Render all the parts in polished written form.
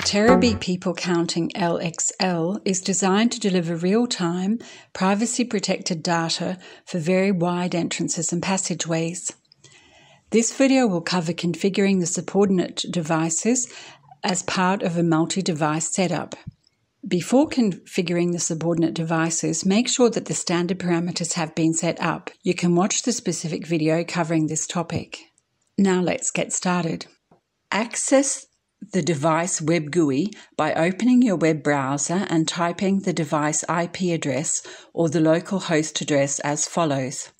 Terabee People Counting L-XL is designed to deliver real-time, privacy-protected data for very wide entrances and passageways. This video will cover configuring the subordinate devices as part of a multi-device setup. Before configuring the subordinate devices, make sure that the standard parameters have been set up. You can watch the specific video covering this topic. Now let's get started. Access the device Web GUI by opening your web browser and typing the device IP address or the local host address as follows.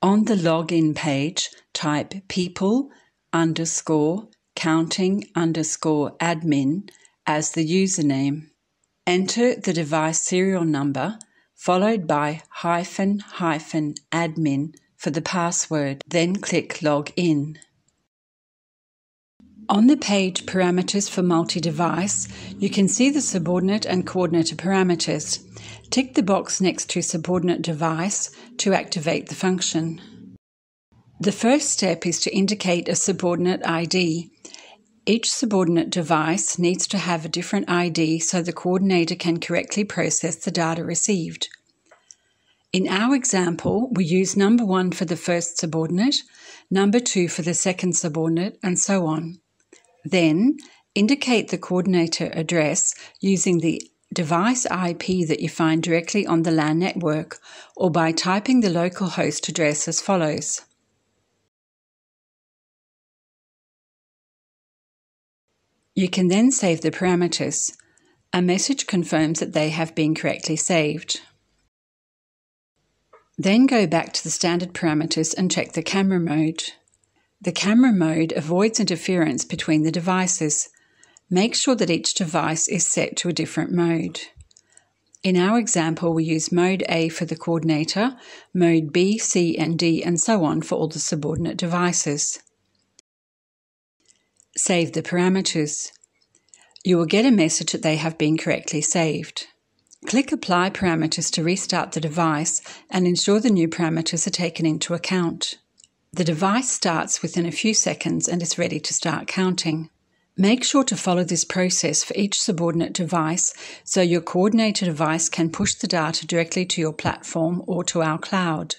On the login page, type people_counting_admin as the username. Enter the device serial number followed by --admin for the password, then click Log In. On the page Parameters for Multi-Device, you can see the subordinate and coordinator parameters. Tick the box next to Subordinate Device to activate the function. The first step is to indicate a subordinate ID. Each subordinate device needs to have a different ID so the coordinator can correctly process the data received. In our example, we use number 1 for the first subordinate, number 2 for the second subordinate, and so on. Then, indicate the coordinator address using the device IP that you find directly on the LAN network or by typing the local host address as follows. You can then save the parameters. A message confirms that they have been correctly saved. Then go back to the standard parameters and check the camera mode. The camera mode avoids interference between the devices. Make sure that each device is set to a different mode. In our example, we use Mode A for the coordinator, Mode B, C, and D, and so on for all the subordinate devices. Save the parameters. You will get a message that they have been correctly saved. Click Apply Parameters to restart the device and ensure the new parameters are taken into account. The device starts within a few seconds and is ready to start counting. Make sure to follow this process for each subordinate device so your coordinator device can push the data directly to your platform or to our cloud.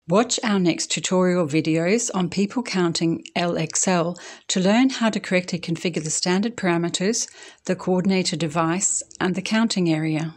Watch our next tutorial videos on People Counting L-XL to learn how to correctly configure the standard parameters, the coordinator device, and the counting area.